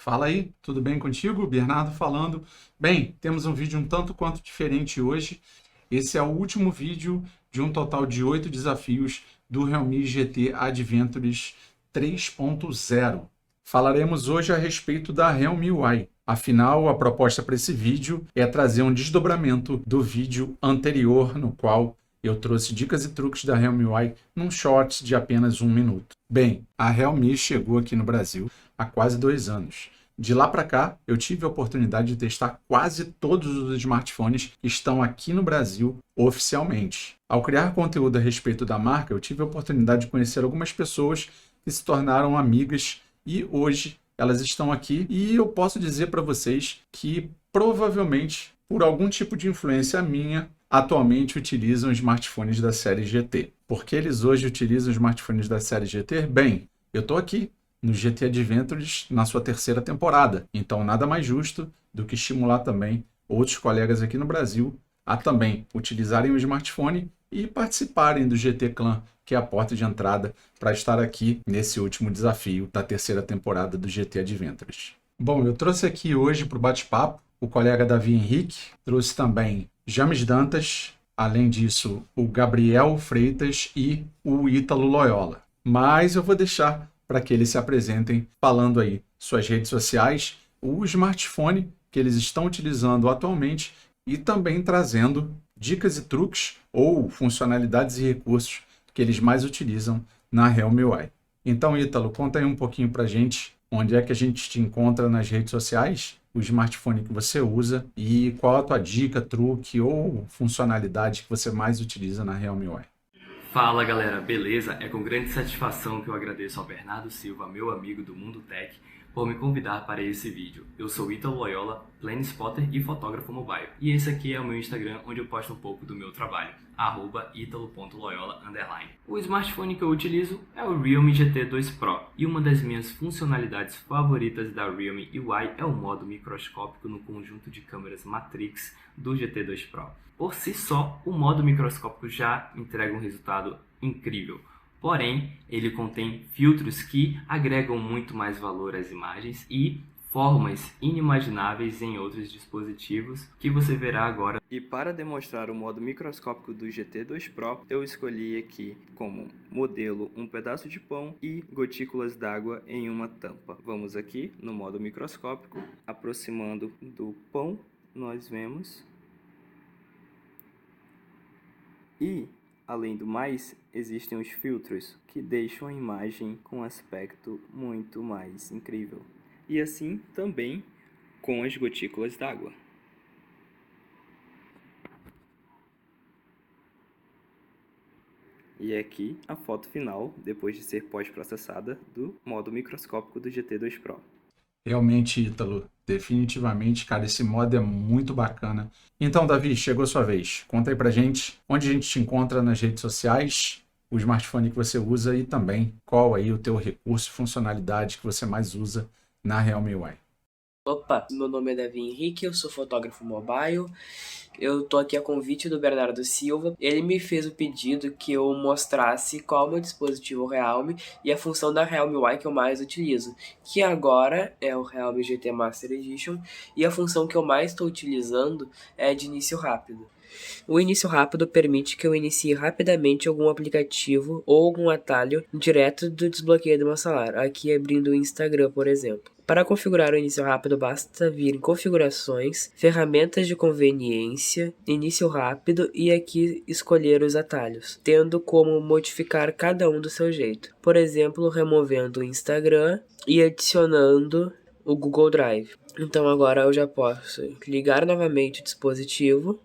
Fala aí, tudo bem contigo? Bernardo falando. Bem, temos um vídeo um tanto quanto diferente hoje. Esse é o último vídeo de um total de 8 desafios do Realme GT Adventures 3.0. Falaremos hoje a respeito da Realme UI. Afinal, a proposta para esse vídeo é trazer um desdobramento do vídeo anterior, no qual eu trouxe dicas e truques da Realme UI num shorts de apenas 1 minuto. Bem, a Realme chegou aqui no Brasil há quase 2 anos. De lá para cá, eu tive a oportunidade de testar quase todos os smartphones que estão aqui no Brasil oficialmente. Ao criar conteúdo a respeito da marca, eu tive a oportunidade de conhecer algumas pessoas que se tornaram amigas e hoje elas estão aqui e eu posso dizer para vocês que provavelmente, por algum tipo de influência minha, atualmente utilizam smartphones da série GT. Por que eles hoje utilizam smartphones da série GT? Bem, eu estou aqui no GT Adventures na sua 3ª temporada. Então, nada mais justo do que estimular também outros colegas aqui no Brasil a também utilizarem o smartphone e participarem do GT Clan, que é a porta de entrada para estar aqui nesse último desafio da 3ª temporada do GT Adventures. Bom, eu trouxe aqui hoje para o bate-papo o colega Davi Henrique, trouxe também James Dantas, além disso o Gabriel Freitas e o Ítalo Loyola. Mas eu vou deixar para que eles se apresentem falando aí suas redes sociais, o smartphone que eles estão utilizando atualmente e também trazendo dicas e truques ou funcionalidades e recursos que eles mais utilizam na Realme UI. Então, Ítalo, conta aí um pouquinho para a gente onde é que a gente te encontra nas redes sociais, o smartphone que você usa e qual a tua dica, truque ou funcionalidade que você mais utiliza na Realme UI. Fala galera, beleza? É com grande satisfação que eu agradeço ao Bernardo Silva, meu amigo do Mundo Tech, por me convidar para esse vídeo. Eu sou Ítalo Loyola, Planespotter e fotógrafo mobile. E esse aqui é o meu Instagram, onde eu posto um pouco do meu trabalho, @italo.loyola_. O smartphone que eu utilizo é o Realme GT 2 Pro. E uma das minhas funcionalidades favoritas da Realme UI é o modo microscópico no conjunto de câmeras Matrix do GT 2 Pro. Por si só, o modo microscópico já entrega um resultado incrível. Porém, ele contém filtros que agregam muito mais valor às imagens e formas inimagináveis em outros dispositivos que você verá agora. E para demonstrar o modo microscópico do GT 2 Pro, eu escolhi aqui como modelo um pedaço de pão e gotículas d'água em uma tampa. Vamos aqui no modo microscópico, aproximando do pão, nós vemos. E, além do mais, existem os filtros que deixam a imagem com um aspecto muito mais incrível. E assim também com as gotículas d'água. E aqui a foto final, depois de ser pós-processada, do modo microscópico do GT 2 Pro. Realmente, Ítalo, definitivamente, cara, esse modo é muito bacana. Então, Davi, chegou a sua vez. Conta aí pra gente onde a gente te encontra nas redes sociais, o smartphone que você usa e também qual aí o teu recurso, funcionalidade que você mais usa na Realme UI. Opa, meu nome é Davi Henrique, eu sou fotógrafo mobile. Eu tô aqui a convite do Bernardo Silva. Ele me fez o pedido que eu mostrasse qual é o meu dispositivo Realme e a função da Realme UI que eu mais utilizo, que agora é o Realme GT Master Edition, e a função que eu mais estou utilizando é de início rápido. O início rápido permite que eu inicie rapidamente algum aplicativo ou algum atalho direto do desbloqueio do meu celular, aqui abrindo o Instagram, por exemplo. Para configurar o início rápido, basta vir em configurações, ferramentas de conveniência, início rápido e aqui escolher os atalhos, tendo como modificar cada um do seu jeito. Por exemplo, removendo o Instagram e adicionando o Google Drive. Então agora eu já posso ligar novamente o dispositivo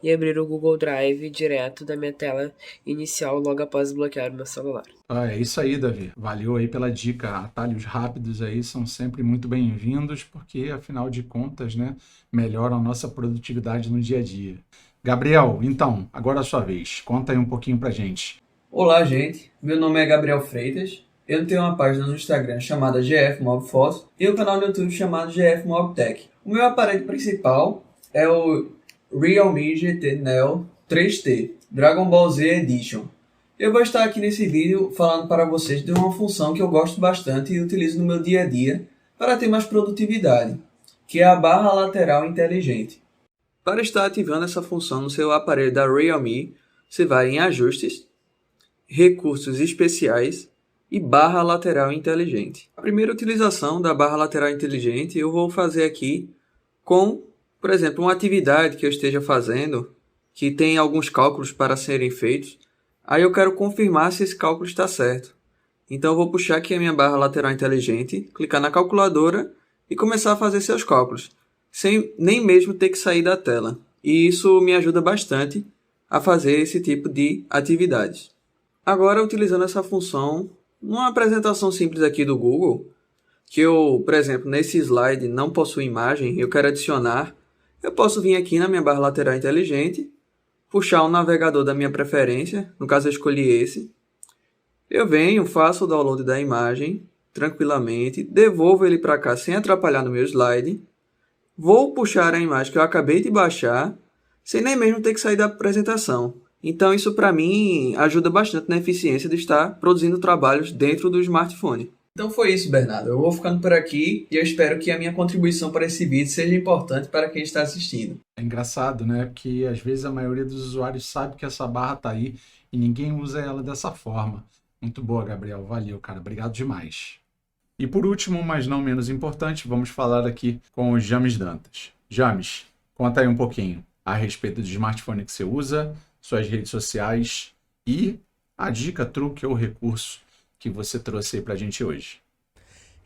e abrir o Google Drive direto da minha tela inicial logo após desbloquear o meu celular. É isso aí, Davi. Valeu aí pela dica. Atalhos rápidos aí são sempre muito bem-vindos, porque, afinal de contas, né, melhoram a nossa produtividade no dia a dia. Gabriel, então, agora é a sua vez. Conta aí um pouquinho pra gente. Olá, gente. Meu nome é Gabriel Freitas. Eu tenho uma página no Instagram chamada GF Mob Foto e um canal no YouTube chamado GF Mob Tech. O meu aparelho principal é o Realme GT Neo 3T Dragon Ball Z Edition. Eu vou estar aqui nesse vídeo falando para vocês de uma função que eu gosto bastante e utilizo no meu dia a dia para ter mais produtividade, que é a barra lateral inteligente. Para estar ativando essa função no seu aparelho da Realme, você vai em Ajustes, Recursos Especiais e Barra Lateral Inteligente. A primeira utilização da barra lateral inteligente eu vou fazer aqui com, por exemplo, uma atividade que eu esteja fazendo, que tem alguns cálculos para serem feitos. Aí eu quero confirmar se esse cálculo está certo. Então eu vou puxar aqui a minha barra lateral inteligente, clicar na calculadora e começar a fazer seus cálculos, sem nem mesmo ter que sair da tela. E isso me ajuda bastante a fazer esse tipo de atividades. Agora, utilizando essa função, numa apresentação simples aqui do Google, que eu, por exemplo, nesse slide não possui imagem, eu quero adicionar, eu posso vir aqui na minha barra lateral inteligente, puxar um navegador da minha preferência, no caso eu escolhi esse, eu venho, faço o download da imagem, tranquilamente, devolvo ele para cá sem atrapalhar no meu slide, vou puxar a imagem que eu acabei de baixar, sem nem mesmo ter que sair da apresentação. Então isso para mim ajuda bastante na eficiência de estar produzindo trabalhos dentro do smartphone. Então foi isso, Bernardo. Eu vou ficando por aqui e eu espero que a minha contribuição para esse vídeo seja importante para quem está assistindo. É engraçado, né? Porque às vezes a maioria dos usuários sabe que essa barra tá aí e ninguém usa ela dessa forma. Muito boa, Gabriel. Valeu, cara. Obrigado demais. E por último, mas não menos importante, vamos falar aqui com o James Dantas. James, conta aí um pouquinho a respeito do smartphone que você usa, suas redes sociais e a dica, truque ou recurso que você trouxe aí pra gente hoje.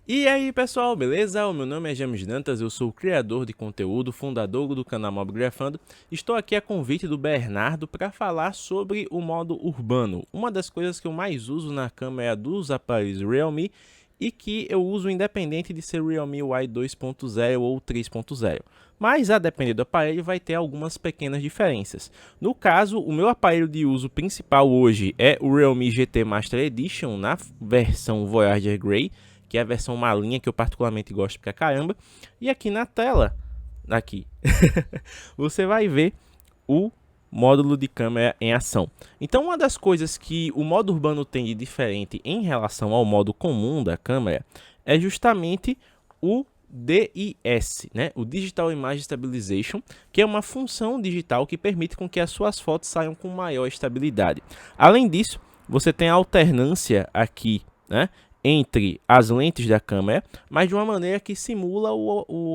E aí pessoal, beleza? O meu nome é James Dantas, eu sou o criador de conteúdo, fundador do canal Mobgrafando. Estou aqui a convite do Bernardo para falar sobre o modo urbano. Uma das coisas que eu mais uso na câmera dos aparelhos Realme e que eu uso independente de ser Realme Y 2.0 ou 3.0. Mas a depender do aparelho vai ter algumas pequenas diferenças. No caso, o meu aparelho de uso principal hoje é o Realme GT Master Edition na versão Voyager Grey, que é a versão malinha que eu particularmente gosto pra caramba. E aqui na tela, aqui, você vai ver o módulo de câmera em ação. Então uma das coisas que o modo urbano tem de diferente em relação ao modo comum da câmera é justamente o DIS, né? O Digital Image Stabilization, que é uma função digital que permite com que as suas fotos saiam com maior estabilidade. Além disso, você tem a alternância aqui, né, entre as lentes da câmera, mas de uma maneira que simula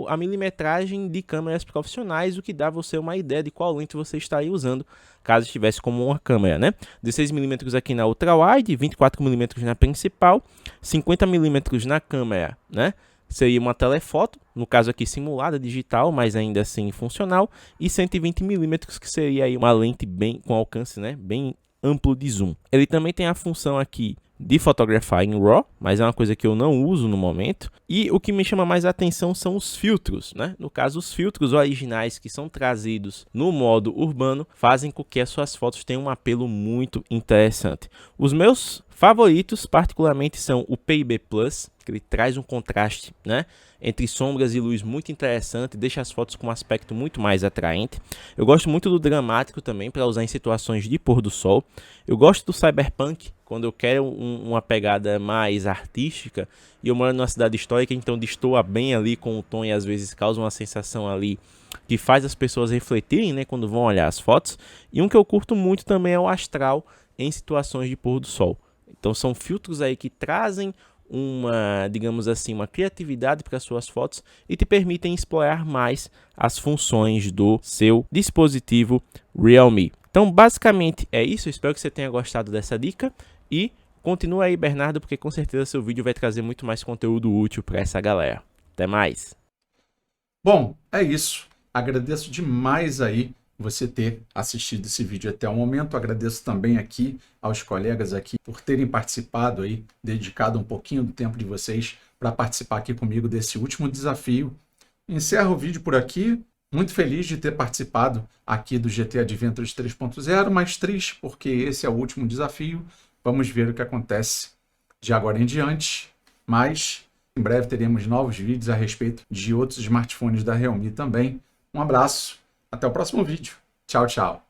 a milimetragem de câmeras profissionais, o que dá a você uma ideia de qual lente você estaria usando, caso estivesse como uma câmera, né? 16mm aqui na ultra-wide, 24mm na principal, 50mm na câmera, né? Seria uma telefoto, no caso aqui simulada digital, mas ainda assim funcional, e 120mm que seria aí uma lente bem com alcance, né, bem amplo de zoom. Ele também tem a função aqui de fotografar em RAW, mas é uma coisa que eu não uso no momento. E o que me chama mais a atenção são os filtros, né? No caso, os filtros originais que são trazidos no modo urbano fazem com que as suas fotos tenham um apelo muito interessante. Os meus favoritos, particularmente, são o PIB Plus, que ele traz um contraste, né, entre sombras e luz muito interessante, deixa as fotos com um aspecto muito mais atraente. Eu gosto muito do dramático também, para usar em situações de pôr do sol. Eu gosto do cyberpunk, quando eu quero uma pegada mais artística, e eu moro numa cidade histórica, então destoa bem ali com o tom e às vezes causa uma sensação ali que faz as pessoas refletirem, né, quando vão olhar as fotos. E um que eu curto muito também é o astral em situações de pôr do sol. Então são filtros aí que trazem uma, digamos assim, uma criatividade para suas fotos e te permitem explorar mais as funções do seu dispositivo Realme. Então basicamente é isso, eu espero que você tenha gostado dessa dica e continua aí, Bernardo, porque com certeza seu vídeo vai trazer muito mais conteúdo útil para essa galera. Até mais! Bom, é isso. Agradeço demais aí você ter assistido esse vídeo até o momento. Agradeço também aqui aos colegas aqui por terem participado aí, dedicado um pouquinho do tempo de vocês para participar aqui comigo desse último desafio. Encerro o vídeo por aqui. Muito feliz de ter participado aqui do GT Adventures 3.0, mas triste porque esse é o último desafio. Vamos ver o que acontece de agora em diante, mas em breve teremos novos vídeos a respeito de outros smartphones da Realme também. Um abraço, até o próximo vídeo. Tchau, tchau.